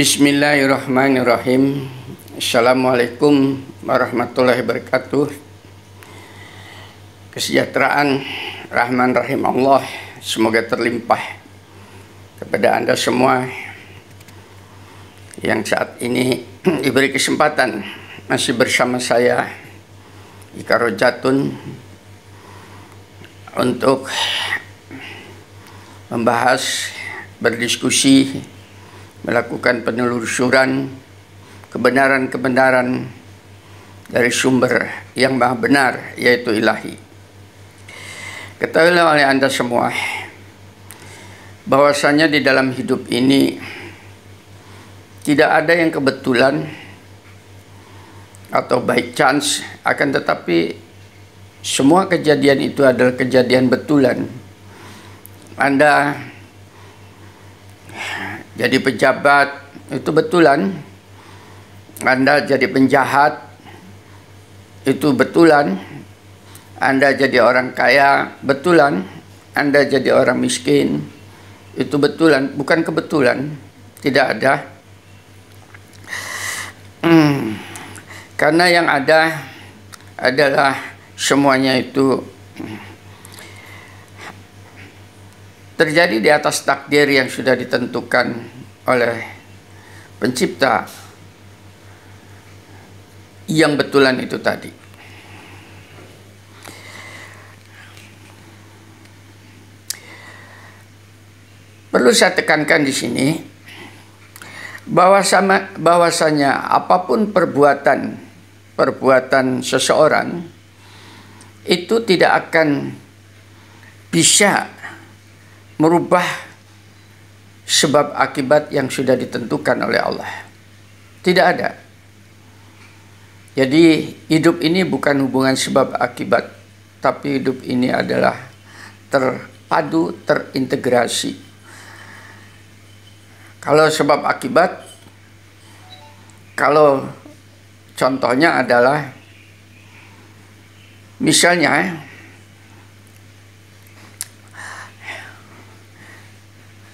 Bismillahirrahmanirrahim. Assalamualaikum warahmatullahi wabarakatuh. Kesejahteraan rahman rahim Allah semoga terlimpah kepada Anda semua yang saat ini diberi kesempatan masih bersama saya Ika Rojatun untuk membahas, berdiskusi, melakukan penelusuran kebenaran-kebenaran dari sumber yang maha benar, yaitu ilahi. Ketahuilah oleh Anda semua bahwasanya di dalam hidup ini tidak ada yang kebetulan atau by chance, akan tetapi semua kejadian itu adalah kejadian betulan. Anda jadi pejabat itu betulan, Anda jadi penjahat itu betulan, Anda jadi orang kaya betulan, Anda jadi orang miskin itu betulan, bukan kebetulan, tidak ada. Karena yang ada adalah semuanya itu terjadi di atas takdir yang sudah ditentukan oleh pencipta yang betulan itu tadi. Perlu saya tekankan di sini bahwasanya apapun perbuatan seseorang itu tidak akan bisa merubah sebab akibat yang sudah ditentukan oleh Allah. Tidak ada. Jadi hidup ini bukan hubungan sebab akibat, tapi hidup ini adalah terpadu, terintegrasi. Kalau sebab akibat, kalau contohnya adalah misalnya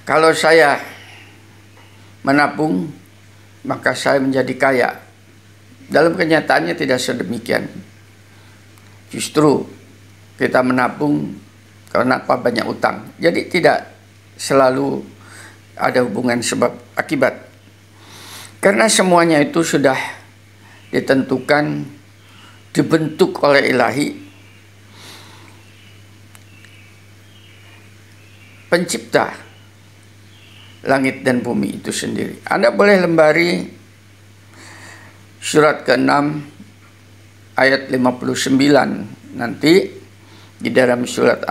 kalau saya menabung, maka saya menjadi kaya. Dalam kenyataannya tidak sedemikian. Justru kita menabung karena banyak utang. Jadi tidak selalu ada hubungan sebab akibat. Karena semuanya itu sudah ditentukan, dibentuk oleh ilahi, pencipta langit dan bumi itu sendiri. Anda boleh lembari surat ke-6 ayat 59 nanti di dalam surat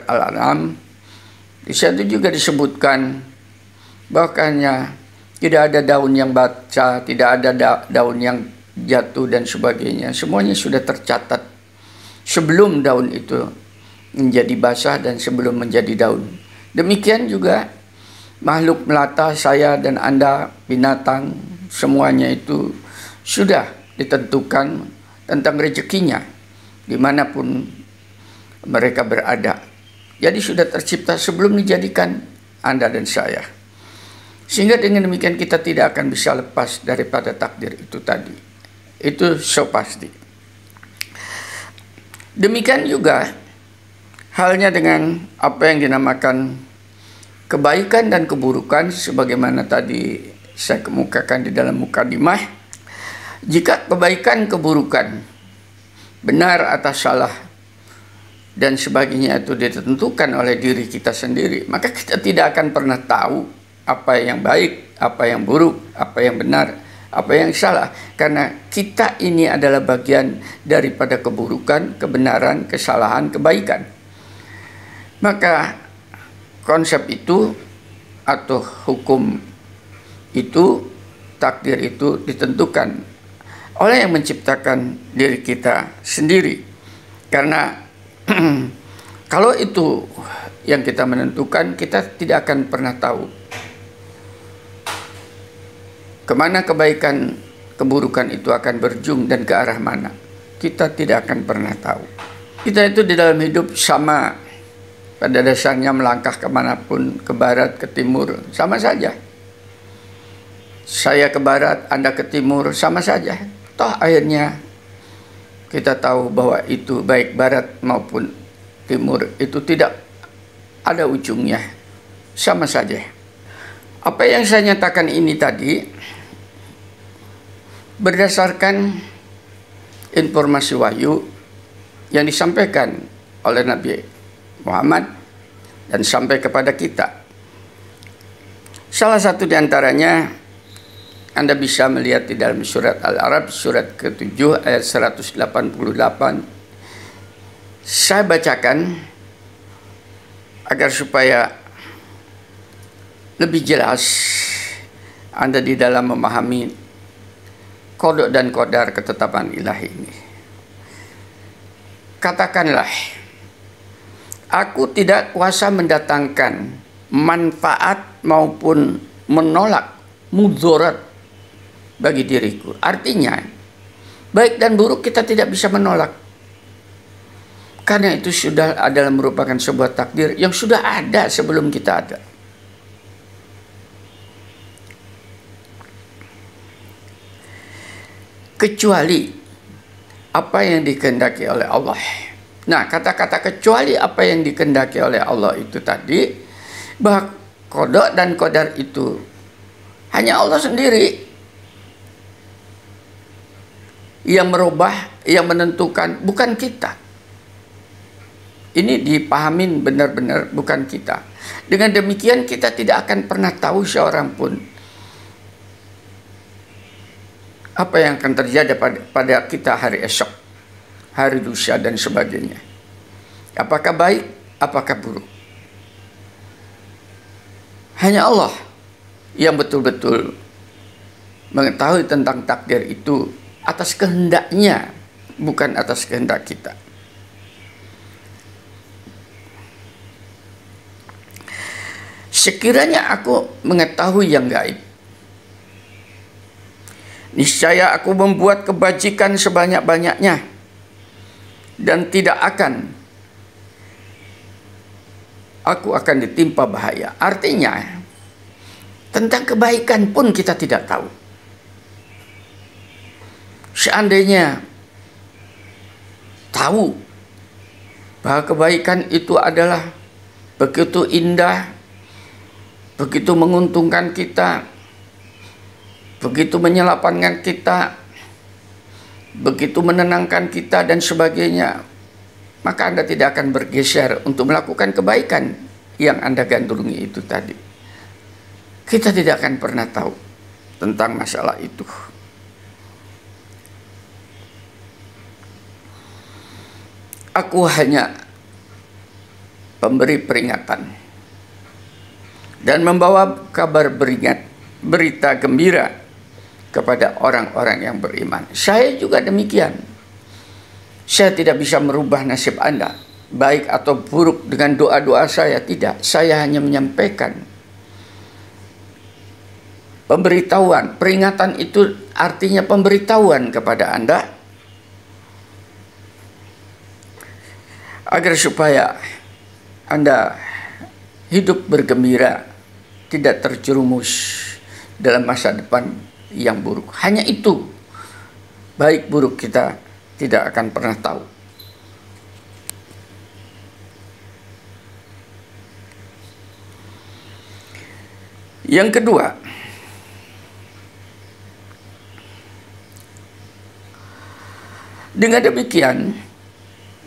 Al-An'am. Di situ juga disebutkan bahwasanya tidak ada daun yang basah, tidak ada daun yang jatuh dan sebagainya. Semuanya sudah tercatat sebelum daun itu menjadi basah dan sebelum menjadi daun. Demikian juga makhluk melata, saya dan Anda, binatang, semuanya itu sudah ditentukan tentang rezekinya dimanapun mereka berada. Jadi sudah tercipta sebelum dijadikan Anda dan saya. Sehingga dengan demikian kita tidak akan bisa lepas daripada takdir itu tadi. Itu so pasti. Demikian juga halnya dengan apa yang dinamakan kebaikan dan keburukan, sebagaimana tadi saya kemukakan di dalam mukadimah. Jika kebaikan keburukan, benar atau salah dan sebagainya itu ditentukan oleh diri kita sendiri, maka kita tidak akan pernah tahu apa yang baik, apa yang buruk, apa yang benar, apa yang salah. Karena kita ini adalah bagian daripada keburukan, kebenaran, kesalahan, kebaikan. Maka konsep itu atau hukum itu, takdir itu ditentukan oleh yang menciptakan diri kita sendiri. Karena kalau itu yang kita menentukan, kita tidak akan pernah tahu kemana kebaikan, keburukan itu akan berujung dan ke arah mana. Kita tidak akan pernah tahu. Kita itu di dalam hidup sama pada dasarnya, melangkah kemanapun, ke barat, ke timur, sama saja. Saya ke barat, Anda ke timur, sama saja. Toh akhirnya kita tahu bahwa itu baik barat maupun timur itu tidak ada ujungnya, sama saja. Apa yang saya nyatakan ini tadi berdasarkan informasi wahyu yang disampaikan oleh Nabi Muhammad dan sampai kepada kita. Salah satu di antaranya Anda bisa melihat di dalam surat Al-A'raf surat ke-7 ayat 188. Saya bacakan agar supaya lebih jelas Anda di dalam memahami kodok dan kodar ketetapan ilahi ini. Katakanlah, aku tidak kuasa mendatangkan manfaat maupun menolak mudarat bagi diriku. Artinya, baik dan buruk kita tidak bisa menolak. Karena itu sudah adalah merupakan sebuah takdir yang sudah ada sebelum kita ada. Kecuali apa yang dikehendaki oleh Allah. Nah, kata-kata kecuali apa yang dikehendaki oleh Allah itu tadi, bahwa kodok dan kodar itu hanya Allah sendiri yang merubah, yang menentukan, bukan kita. Ini dipahamin benar-benar, bukan kita. Dengan demikian kita tidak akan pernah tahu seorang pun apa yang akan terjadi pada kita hari esok, hari lusa dan sebagainya. Apakah baik, apakah buruk. Hanya Allah yang betul-betul mengetahui tentang takdir itu atas kehendaknya, bukan atas kehendak kita. Sekiranya aku mengetahui yang gaib, niscaya aku membuat kebajikan sebanyak-banyaknya dan tidak akan aku akan ditimpa bahaya. Artinya, tentang kebaikan pun kita tidak tahu. Seandainya tahu bahwa kebaikan itu adalah begitu indah, begitu menguntungkan kita, begitu menyelamatkan kita, begitu menenangkan kita dan sebagainya, maka Anda tidak akan bergeser untuk melakukan kebaikan yang Anda gandrungi itu tadi. Kita tidak akan pernah tahu tentang masalah itu. Aku hanya pemberi peringatan dan membawa kabar berita gembira kepada orang-orang yang beriman. Saya juga demikian. Saya tidak bisa merubah nasib Anda, baik atau buruk dengan doa-doa saya, tidak. Saya hanya menyampaikan pemberitahuan. Peringatan itu artinya pemberitahuan kepada Anda agar supaya Anda hidup bergembira, tidak terjerumus dalam masa depan yang buruk. Hanya itu, baik buruk kita tidak akan pernah tahu. Yang kedua, dengan demikian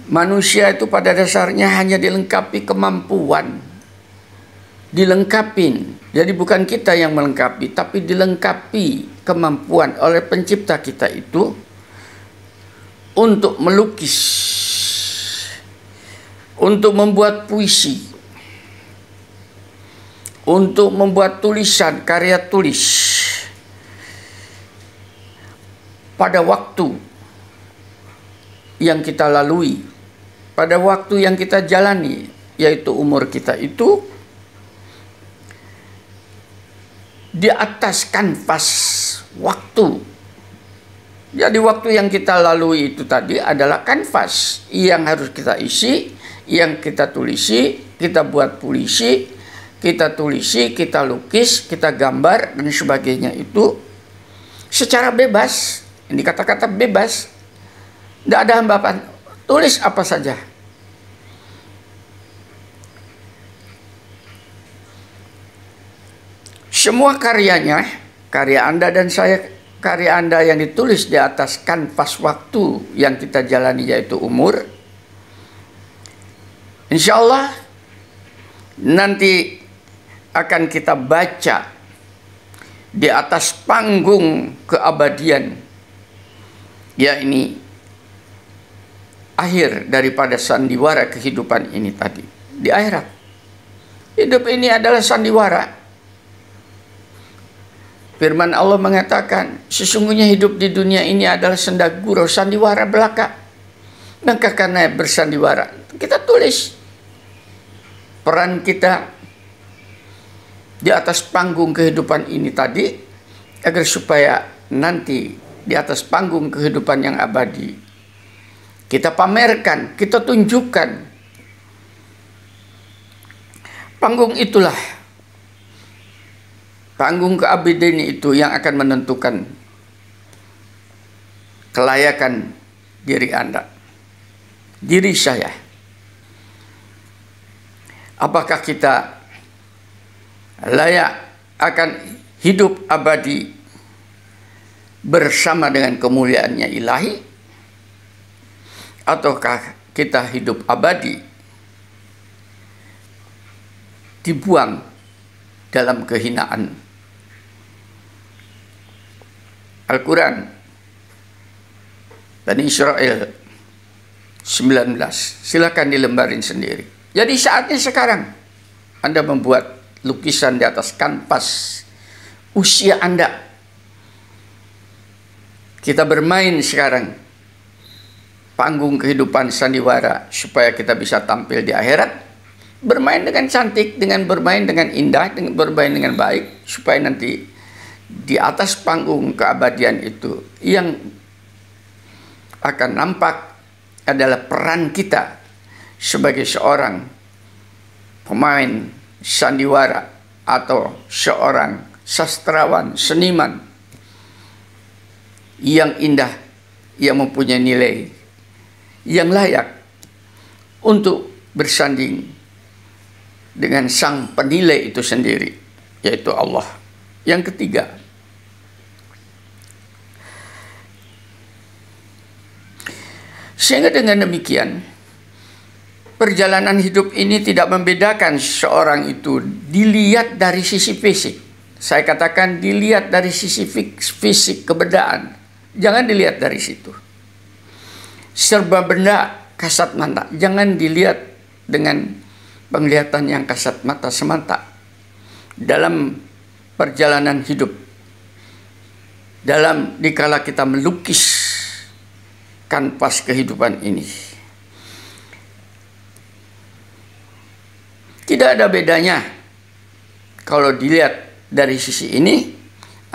manusia itu pada dasarnya hanya dilengkapi kemampuan, dilengkapin. Jadi bukan kita yang melengkapi, tapi dilengkapi kemampuan oleh pencipta kita itu untuk melukis, untuk membuat puisi, untuk membuat tulisan, karya tulis pada waktu yang kita lalui, pada waktu yang kita jalani, yaitu umur kita itu di atas kanvas waktu. Jadi waktu yang kita lalui itu tadi adalah kanvas yang harus kita isi, yang kita tulisi, kita buat puisi, kita tulisi, kita lukis, kita gambar, dan sebagainya itu secara bebas. Ini kata-kata bebas. Tidak ada hambatan. Tulis apa saja. Semua karyanya, karya Anda dan saya, karya Anda yang ditulis di atas kanvas waktu yang kita jalani yaitu umur, insya Allah nanti akan kita baca di atas panggung keabadian, yakni akhir daripada sandiwara kehidupan ini tadi, di akhirat. Hidup ini adalah sandiwara. Firman Allah mengatakan, sesungguhnya hidup di dunia ini adalah senda gurau, sandiwara belaka. Maka karena bersandiwara, kita tulis peran kita di atas panggung kehidupan ini tadi, agar supaya nanti di atas panggung kehidupan yang abadi kita pamerkan, kita tunjukkan. Panggung itulah, panggung keabadian itu yang akan menentukan kelayakan diri Anda, diri saya. Apakah kita layak akan hidup abadi bersama dengan kemuliaannya ilahi, ataukah kita hidup abadi dibuang dalam kehinaan? Al-Quran Bani Israel 19, silakan dilembarin sendiri. Jadi saatnya sekarang Anda membuat lukisan di atas kanvas usia Anda. Kita bermain sekarang panggung kehidupan sandiwara supaya kita bisa tampil di akhirat, bermain dengan cantik, dengan bermain dengan indah, dengan bermain dengan baik, supaya nanti di atas panggung keabadian itu yang akan nampak adalah peran kita sebagai seorang pemain sandiwara atau seorang sastrawan, seniman yang indah, yang mempunyai nilai, yang layak untuk bersanding dengan sang penilai itu sendiri, yaitu Allah. Yang ketiga, sehingga dengan demikian perjalanan hidup ini tidak membedakan seorang itu dilihat dari sisi fisik. Saya katakan dilihat dari sisi fisik keberadaan, jangan dilihat dari situ. Serba benda kasat mata, jangan dilihat dengan penglihatan yang kasat mata semata. Dalam perjalanan hidup, dalam dikala kita melukis kanvas kehidupan ini, tidak ada bedanya kalau dilihat dari sisi ini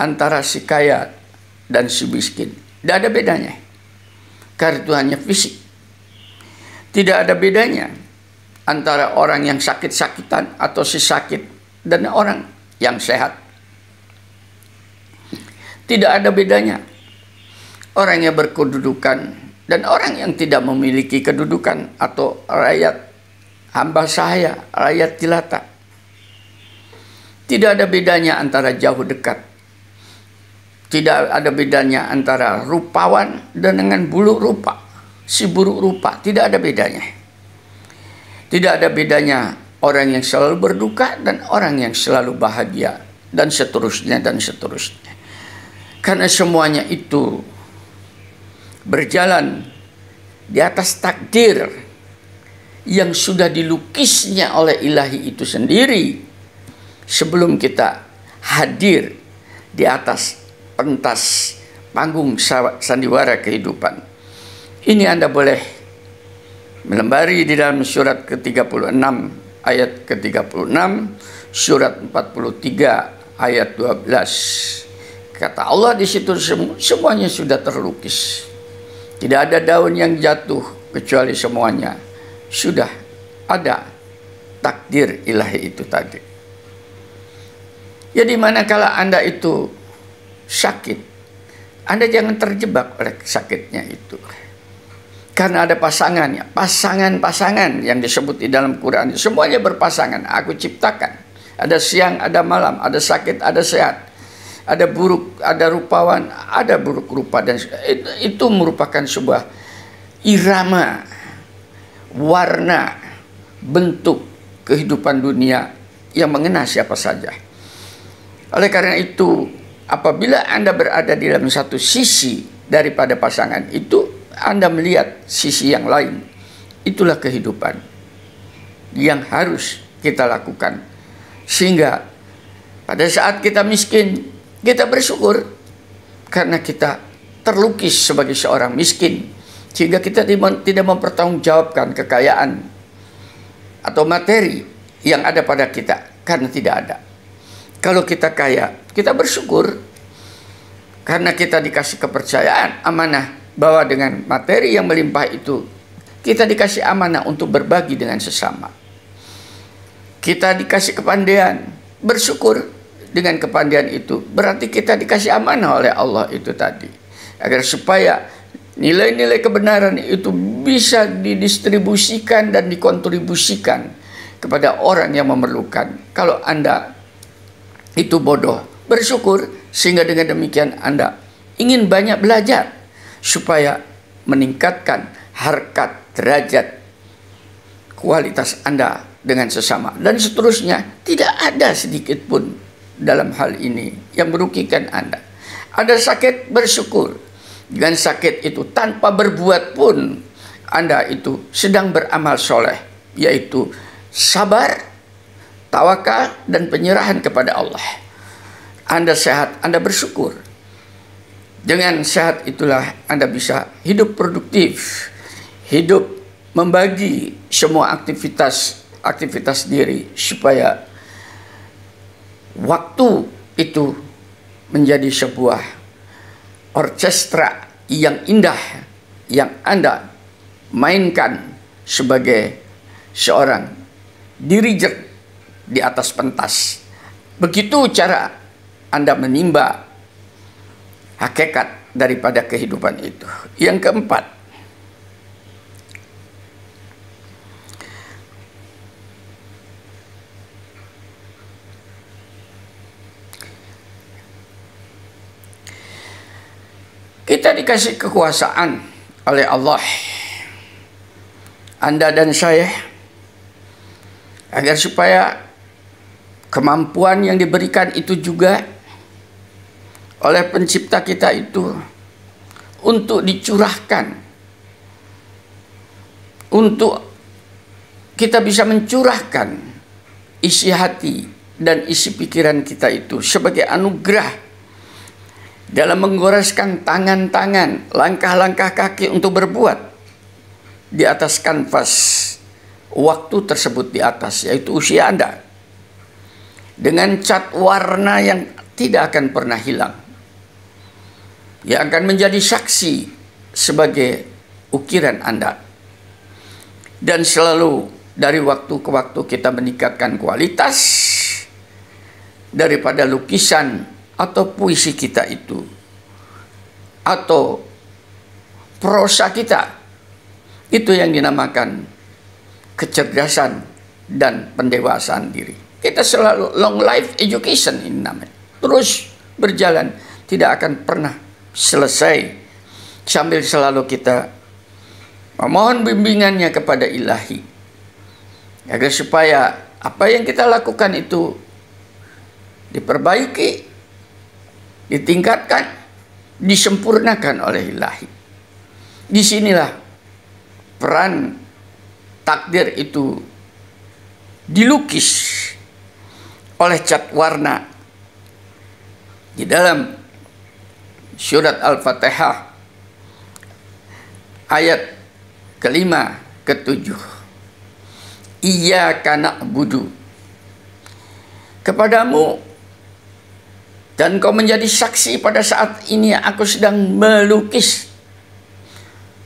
antara si kaya dan si miskin. Tidak ada bedanya, karena itu hanya fisik. Tidak ada bedanya antara orang yang sakit-sakitan atau si sakit dan orang yang sehat. Tidak ada bedanya orang yang berkedudukan dan orang yang tidak memiliki kedudukan, atau rakyat hamba sahaya, rakyat jelata. Tidak ada bedanya antara jauh dekat. Tidak ada bedanya antara rupawan dan dengan buruk rupa, si buruk rupa. Tidak ada bedanya. Tidak ada bedanya orang yang selalu berduka dan orang yang selalu bahagia, dan seterusnya dan seterusnya. Karena semuanya itu berjalan di atas takdir yang sudah dilukisnya oleh ilahi itu sendiri sebelum kita hadir di atas pentas panggung sandiwara kehidupan. Ini Anda boleh melembari di dalam surat ke-36 ayat ke-36, surat 43 ayat 12. Kata Allah di situ semuanya sudah terlukis. Tidak ada daun yang jatuh kecuali semuanya sudah ada takdir ilahi itu tadi. Jadi manakala Anda itu sakit, Anda jangan terjebak oleh sakitnya itu. Karena ada pasangannya, pasangan-pasangan yang disebut di dalam Quran, semuanya berpasangan. Aku ciptakan, ada siang, ada malam, ada sakit, ada sehat, ada buruk, ada rupawan, ada buruk rupa, dan itu merupakan sebuah irama, warna, bentuk kehidupan dunia yang mengena siapa saja. Oleh karena itu, apabila Anda berada di dalam satu sisi daripada pasangan itu, Anda melihat sisi yang lain. Itulah kehidupan yang harus kita lakukan. Sehingga pada saat kita miskin, kita bersyukur karena kita terlukis sebagai seorang miskin. Sehingga kita tidak mempertanggungjawabkan kekayaan atau materi yang ada pada kita, karena tidak ada. Kalau kita kaya, kita bersyukur karena kita dikasih kepercayaan, amanah, bahwa dengan materi yang melimpah itu kita dikasih amanah untuk berbagi dengan sesama. Kita dikasih kepandaian, bersyukur dengan kepandaian itu. Berarti kita dikasih amanah oleh Allah itu tadi, agar supaya nilai-nilai kebenaran itu bisa didistribusikan dan dikontribusikan kepada orang yang memerlukan. Kalau Anda itu bodoh, bersyukur, sehingga dengan demikian Anda ingin banyak belajar supaya meningkatkan harkat, derajat, kualitas Anda dengan sesama, dan seterusnya. Tidak ada sedikit pun dalam hal ini yang merugikan Anda. Ada sakit, bersyukur. Dengan sakit itu, tanpa berbuat pun, Anda itu sedang beramal soleh, yaitu sabar, tawakal, dan penyerahan kepada Allah. Anda sehat, Anda bersyukur. Dengan sehat itulah Anda bisa hidup produktif, hidup membagi semua aktivitas diri, supaya waktu itu menjadi sebuah orkestra yang indah yang Anda mainkan sebagai seorang dirijen di atas pentas. Begitu cara Anda menimba hakikat daripada kehidupan itu. Yang keempat, kita dikasih kekuasaan oleh Allah, Anda dan saya, agar supaya kemampuan yang diberikan itu juga oleh pencipta kita itu untuk dicurahkan, untuk kita bisa mencurahkan isi hati dan isi pikiran kita itu sebagai anugerah dalam menggoreskan tangan-tangan, langkah-langkah kaki untuk berbuat di atas kanvas waktu tersebut di atas, yaitu usia Anda, dengan cat warna yang tidak akan pernah hilang, yang akan menjadi saksi sebagai ukiran Anda. Dan selalu dari waktu ke waktu kita meningkatkan kualitas daripada lukisan atau puisi kita itu, atau prosa kita. Itu yang dinamakan kecerdasan dan pendewasaan diri. Kita selalu long life education ini namanya. Terus berjalan, tidak akan pernah selesai, sambil selalu kita memohon bimbingannya kepada Ilahi, agar supaya apa yang kita lakukan itu diperbaiki, ditingkatkan, disempurnakan oleh Ilahi. Disinilah peran takdir itu dilukis oleh cat warna di dalam surat Al-Fatihah ayat kelima, ketujuh. Iyyaka na'budu, kepadamu dan kau menjadi saksi pada saat ini aku sedang melukis,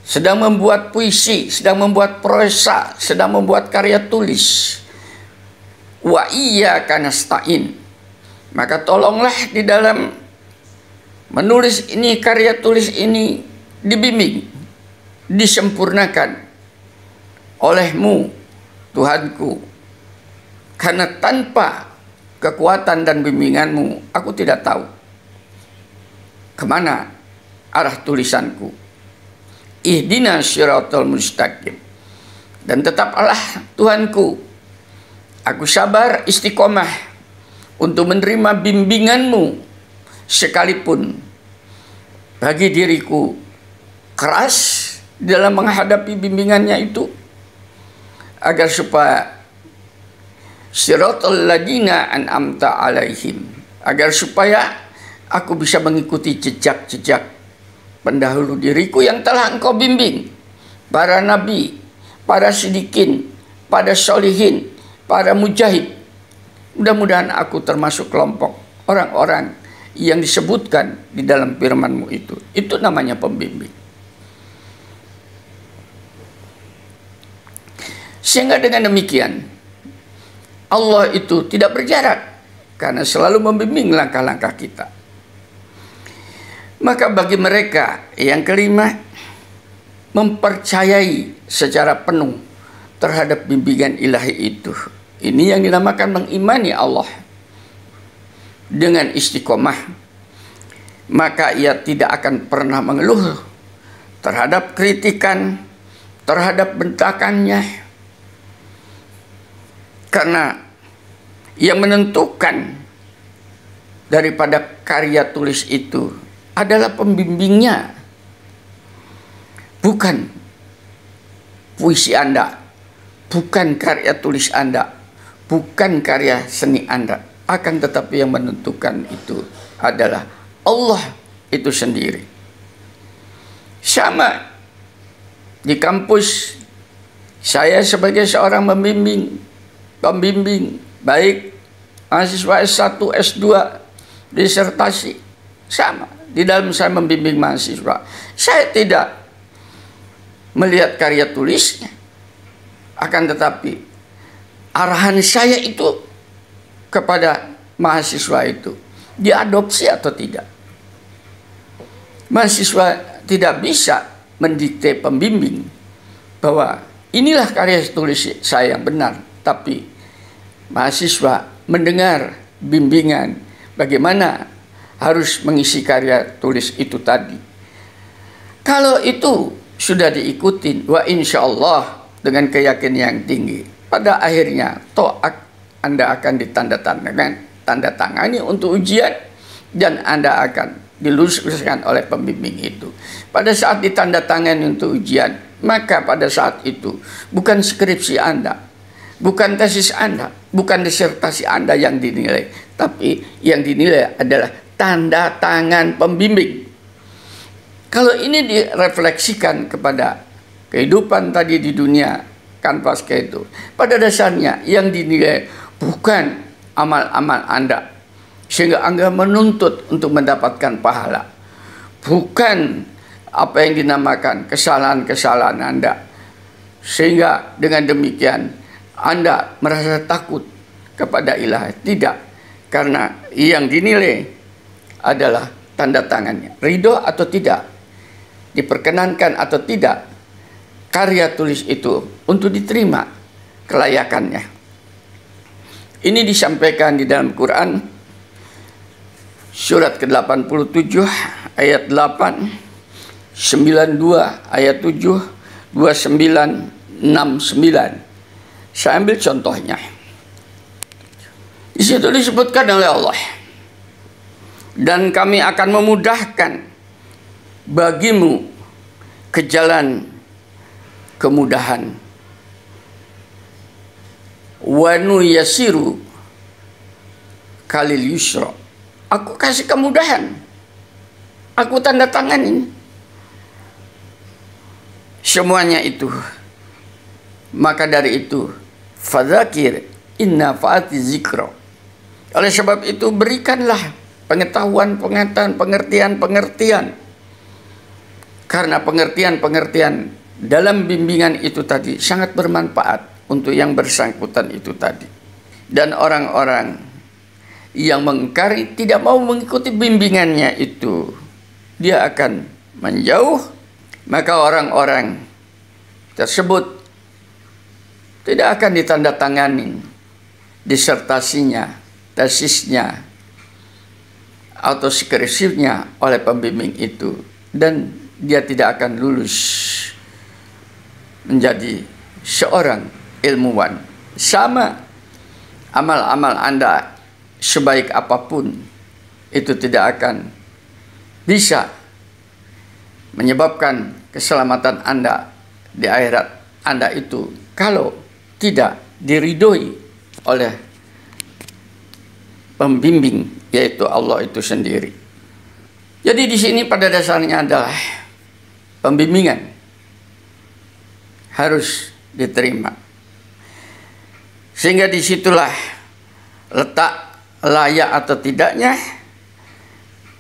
sedang membuat puisi, sedang membuat prosa, sedang membuat karya tulis. Wa iyyaka nasta'in, Maka tolonglah di dalam menulis ini, karya tulis ini dibimbing, disempurnakan olehmu Tuhanku, karena tanpa kekuatan dan bimbinganmu aku tidak tahu kemana arah tulisanku. Ihdina syiratal mustaqim. Dan tetaplah Tuhanku, aku sabar istiqomah untuk menerima bimbinganmu, sekalipun bagi diriku keras dalam menghadapi bimbingannya itu, agar supaya syiratal ladina an'amta alaihim, agar supaya aku bisa mengikuti jejak-jejak pendahulu diriku yang telah engkau bimbing, para nabi, para sidikin, para solihin, para mujahid. Mudah-mudahan aku termasuk kelompok orang-orang yang disebutkan di dalam firman-Mu itu. Itu namanya pembimbing. Sehingga dengan demikian Allah itu tidak berjarak, karena selalu membimbing langkah-langkah kita. Maka bagi mereka yang kelima, mempercayai secara penuh terhadap bimbingan ilahi itu. Ini yang dinamakan mengimani Allah dengan istiqomah. Maka ia tidak akan pernah mengeluh terhadap kritikan, terhadap bentakannya. Karena yang menentukan daripada karya tulis itu adalah pembimbingnya, bukan puisi Anda, bukan karya tulis Anda, bukan karya seni Anda. Akan tetapi yang menentukan itu adalah Allah itu sendiri. Sama di kampus, saya sebagai seorang pembimbing, baik mahasiswa S1, S2, disertasi, sama. Di dalam saya membimbing mahasiswa, saya tidak melihat karya tulisnya, akan tetapi arahan saya itu kepada mahasiswa itu diadopsi atau tidak. Mahasiswa tidak bisa mendikte pembimbing bahwa inilah karya tulis saya yang benar, tapi mahasiswa mendengar bimbingan bagaimana harus mengisi karya tulis itu tadi. Kalau itu sudah diikuti, wa insya Allah dengan keyakinan yang tinggi, pada akhirnya Anda akan ditandatangani untuk ujian, dan Anda akan diluluskan oleh pembimbing itu. Pada saat ditandatangani untuk ujian, maka pada saat itu bukan skripsi Anda, bukan tesis Anda, bukan disertasi Anda yang dinilai, tapi yang dinilai adalah tanda tangan pembimbing. Kalau ini direfleksikan kepada kehidupan tadi di dunia kanvas itu, pada dasarnya yang dinilai bukan amal-amal Anda sehingga Anda menuntut untuk mendapatkan pahala, bukan apa yang dinamakan kesalahan-kesalahan Anda sehingga dengan demikian Anda merasa takut kepada ilahi. Tidak, karena yang dinilai adalah tanda tangannya, ridho atau tidak, diperkenankan atau tidak karya tulis itu untuk diterima kelayakannya. Ini disampaikan di dalam Quran surat ke-87 ayat 8, 92 ayat 7, 29, 69. Saya ambil contohnya. Di situ disebutkan oleh Allah, dan kami akan memudahkan bagimu ke jalan kemudahan. Wa nuyasiru kalil yusra. Aku kasih kemudahan. Aku tanda tanganin semuanya itu. Maka dari itu, fadzakir inna fa'ati zikra. Oleh sebab itu berikanlah pengetahuan, pengertian. Karena pengertian dalam bimbingan itu tadi sangat bermanfaat untuk yang bersangkutan itu tadi. Dan orang-orang yang mengingkari, tidak mau mengikuti bimbingannya itu, dia akan menjauh. Maka orang-orang tersebut tidak akan ditandatangani disertasinya, tesisnya, atau skripsinya oleh pembimbing itu, dan dia tidak akan lulus menjadi seorang ilmuwan. Sama amal-amal Anda sebaik apapun, itu tidak akan bisa menyebabkan keselamatan Anda di akhirat Anda itu kalau tidak diridhoi oleh pembimbing, yaitu Allah itu sendiri. Jadi di sini pada dasarnya adalah pembimbingan harus diterima. Sehingga disitulah letak layak atau tidaknya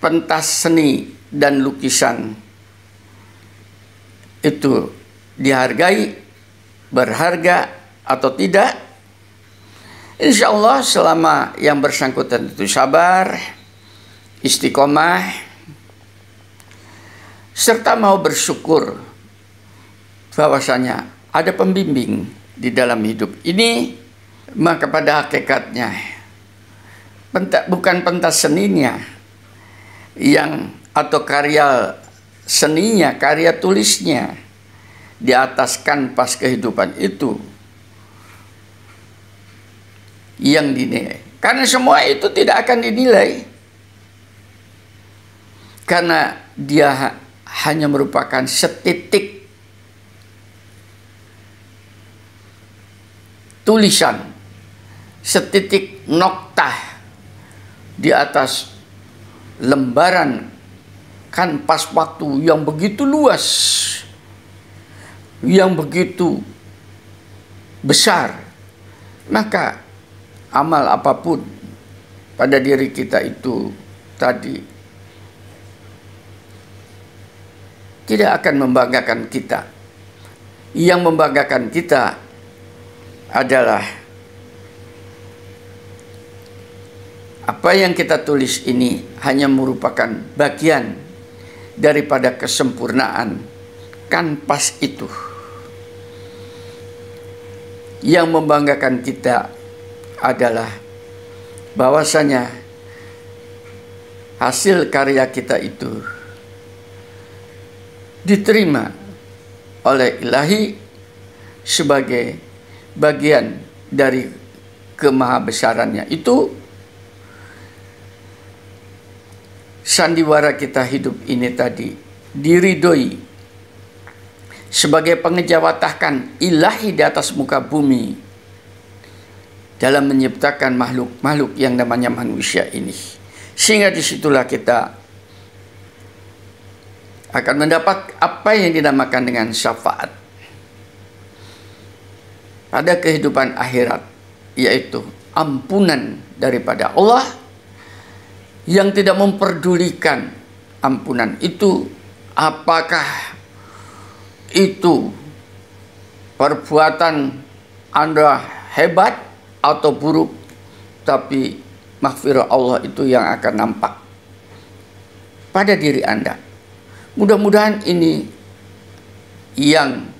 pentas seni dan lukisan itu dihargai, berharga atau tidak. Insya Allah selama yang bersangkutan itu sabar, istiqomah, serta mau bersyukur bahwasanya ada pembimbing di dalam hidup ini, maka pada hakikatnya bukan pentas seninya yang atau karya seninya, karya tulisnya di atas kanvas kehidupan itu yang dinilai. Karena semua itu tidak akan dinilai, karena dia hanya merupakan setitik tulisan, setitik noktah di atas lembaran kanvas waktu yang begitu luas, yang begitu besar. Maka amal apapun pada diri kita itu tadi tidak akan membanggakan kita. Yang membanggakan kita adalah apa yang kita tulis ini hanya merupakan bagian daripada kesempurnaan kanvas itu. Yang membanggakan kita adalah bahwasanya hasil karya kita itu diterima oleh Ilahi sebagai bagian dari kemahabesarannya itu. Sandiwara kita hidup ini tadi diridhoi sebagai pengejawatakan Ilahi di atas muka bumi dalam menciptakan makhluk-makhluk yang namanya manusia ini. Sehingga disitulah kita akan mendapat apa yang dinamakan dengan syafaat pada kehidupan akhirat, yaitu ampunan daripada Allah yang tidak memperdulikan ampunan itu apakah itu perbuatan Anda hebat atau buruk, tapi maghfirah Allah itu yang akan nampak pada diri Anda. Mudah-mudahan ini yang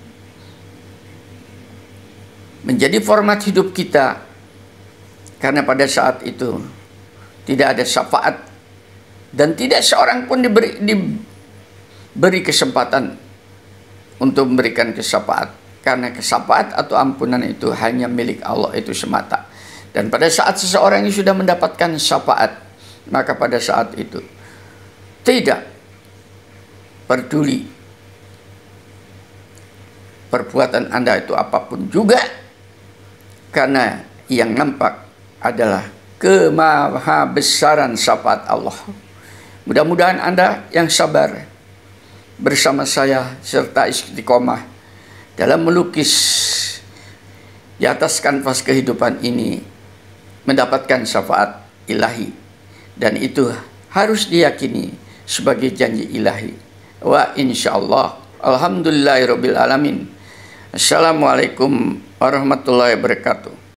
menjadi format hidup kita, karena pada saat itu tidak ada syafaat dan tidak seorang pun diberi kesempatan untuk memberikan kesyafaat, karena kesyafaat atau ampunan itu hanya milik Allah itu semata. Dan pada saat seseorang ini sudah mendapatkan syafaat, maka pada saat itu tidak peduli perbuatan Anda itu apapun juga, karena yang nampak adalah kemahabesaran syafaat Allah. Mudah-mudahan Anda yang sabar bersama saya serta istiqomah dalam melukis di atas kanvas kehidupan ini mendapatkan syafaat Ilahi, dan itu harus diyakini sebagai janji Ilahi. Wa insyaallah alhamdulillahirabbil alamin. Assalamualaikum warahmatullahi wabarakatuh.